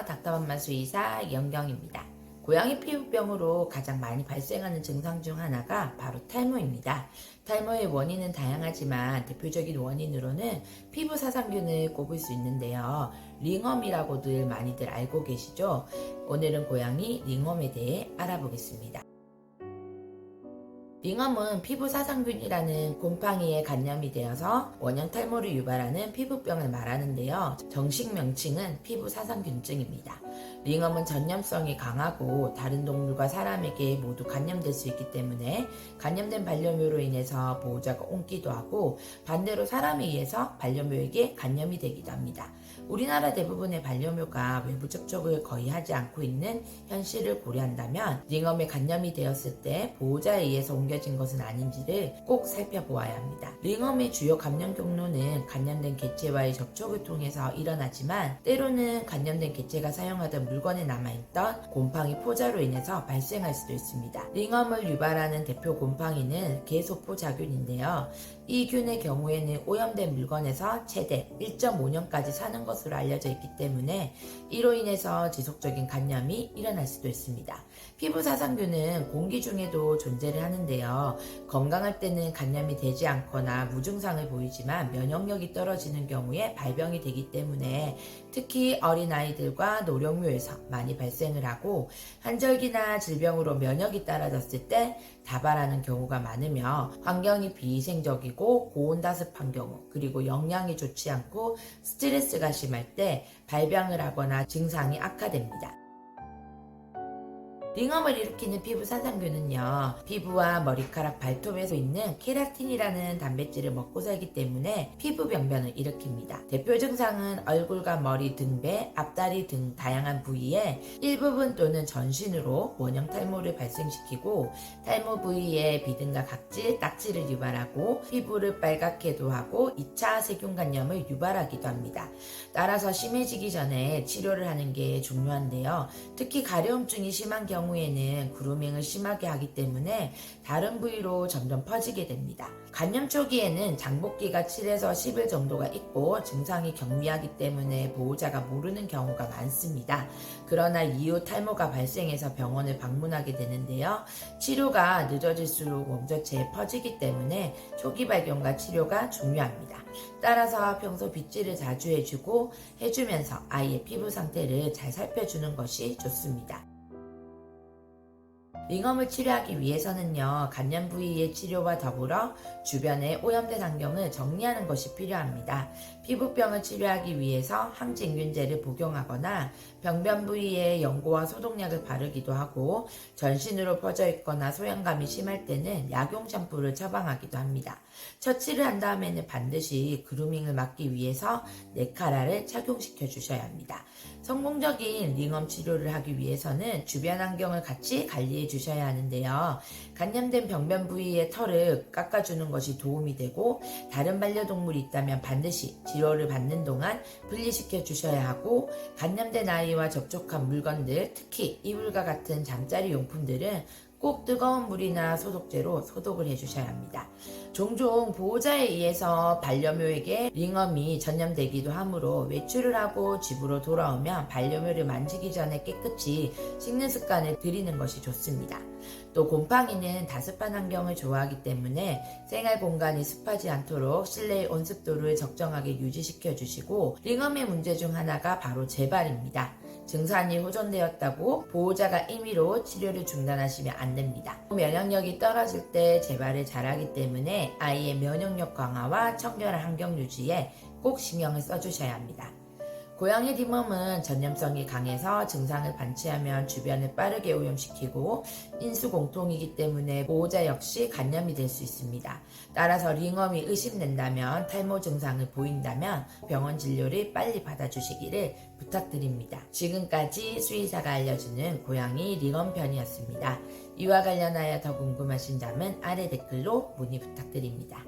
안녕하세요. 닥터맘마 수의사 이영경입니다. 고양이 피부병으로 가장 많이 발생하는 증상 중 하나가 바로 탈모입니다. 탈모의 원인은 다양하지만 대표적인 원인으로는 피부 사상균을 꼽을 수 있는데요. 링웜이라고들 많이들 알고 계시죠? 오늘은 고양이 링웜에 대해 알아보겠습니다. 링웜은 피부 사상균이라는 곰팡이에 감염이 되어서 원형 탈모를 유발하는 피부병을 말하는데요. 정식 명칭은 피부 사상균증입니다. 링웜은 전염성이 강하고 다른 동물과 사람에게 모두 감염될 수 있기 때문에 감염된 반려묘로 인해서 보호자가 옮기도 하고 반대로 사람에 의해서 반려묘에게 감염이 되기도 합니다. 우리나라 대부분의 반려묘가 외부 접촉을 거의 하지 않고 있는 현실을 고려한다면 링웜에 감염이 되었을 때 보호자에 의해서 옮겨진 것은 아닌지를 꼭 살펴보아야 합니다. 링웜의 주요 감염 경로는 감염된 개체와의 접촉을 통해서 일어나지만 때로는 감염된 개체가 사용하던 물건에 남아있던 곰팡이 포자로 인해서 발생할 수도 있습니다. 링웜을 유발하는 대표 곰팡이는 개소포자균인데요. 이 균의 경우에는 오염된 물건에서 최대 1.5년까지 사는 것으로 알려져 있기 때문에 이로 인해서 지속적인 감염이 일어날 수도 있습니다. 피부 사상균은 공기 중에도 존재를 하는데요. 건강할 때는 감염이 되지 않거나 무증상을 보이지만 면역력이 떨어지는 경우에 발병이 되기 때문에 특히 어린아이들과 노령묘에서 많이 발생을 하고 한절기나 질병으로 면역이 떨어졌을 때 다발하는 경우가 많으며 환경이 비위생적이고 고온다습한 경우 그리고 영양이 좋지 않고 스트레스가 심할 때 발병을 하거나 증상이 악화됩니다. 링웜을 일으키는 피부 사상균은요, 피부와 머리카락 발톱에서 있는 케라틴이라는 단백질을 먹고 살기 때문에 피부 병변을 일으킵니다. 대표 증상은 얼굴과 머리, 등배, 앞다리 등 다양한 부위에 일부분 또는 전신으로 원형 탈모를 발생시키고 탈모 부위에 비듬과 각질, 딱지를 유발하고 피부를 빨갛게도 하고 2차 세균 감염을 유발하기도 합니다. 따라서 심해지기 전에 치료를 하는 게 중요한데요. 특히 가려움증이 심한 경우에는 그루밍을 심하게 하기 때문에 다른 부위로 점점 퍼지게 됩니다. 감염 초기에는 장복기가 7에서 10일 정도가 있고 증상이 경미하기 때문에 보호자가 모르는 경우가 많습니다. 그러나 이후 탈모가 발생해서 병원을 방문하게 되는데요. 치료가 늦어질수록 원저체에 퍼지기 때문에 초기 발견과 치료가 중요합니다. 따라서 평소 빗질을 자주 해주면서 아이의 피부 상태를 잘 살펴주는 것이 좋습니다. 링웜을 치료하기 위해서는요, 감염 부위의 치료와 더불어 주변의 오염된 환경을 정리하는 것이 필요합니다. 피부병을 치료하기 위해서 항진균제를 복용하거나 병변 부위에 연고와 소독약을 바르기도 하고 전신으로 퍼져 있거나 소양감이 심할 때는 약용 샴푸를 처방하기도 합니다. 처치를 한 다음에는 반드시 그루밍을 막기 위해서 네카라를 착용시켜 주셔야 합니다. 성공적인 링웜 치료를 하기 위해서는 주변 환경을 같이 관리해 주셔야 하는데요. 감염된 병변 부위의 털을 깎아주는 것이 도움이 되고 다른 반려동물이 있다면 반드시 치료를 받는 동안 분리시켜 주셔야 하고 감염된 아이와 접촉한 물건들, 특히 이불과 같은 잠자리 용품들은 꼭 뜨거운 물이나 소독제로 소독을 해주셔야 합니다. 종종 보호자에 의해서 반려묘에게 링웜이 전염되기도 하므로 외출을 하고 집으로 돌아오면 반려묘를 만지기 전에 깨끗이 씻는 습관을 들이는 것이 좋습니다. 또 곰팡이는 다습한 환경을 좋아하기 때문에 생활 공간이 습하지 않도록 실내의 온습도를 적정하게 유지시켜 주시고 링웜의 문제 중 하나가 바로 재발입니다. 증상이 호전되었다고 보호자가 임의로 치료를 중단하시면 안 됩니다. 면역력이 떨어질 때 재발을 잘하기 때문에 아이의 면역력 강화와 청결한 환경 유지에 꼭 신경을 써주셔야 합니다. 고양이 링웜은 전염성이 강해서 증상을 반치하면 주변을 빠르게 오염시키고 인수공통이기 때문에 보호자 역시 감염이 될 수 있습니다. 따라서 링웜이 의심된다면 탈모 증상을 보인다면 병원 진료를 빨리 받아주시기를 부탁드립니다. 지금까지 수의사가 알려주는 고양이 링웜 편이었습니다. 이와 관련하여 더 궁금하신 점은 아래 댓글로 문의 부탁드립니다.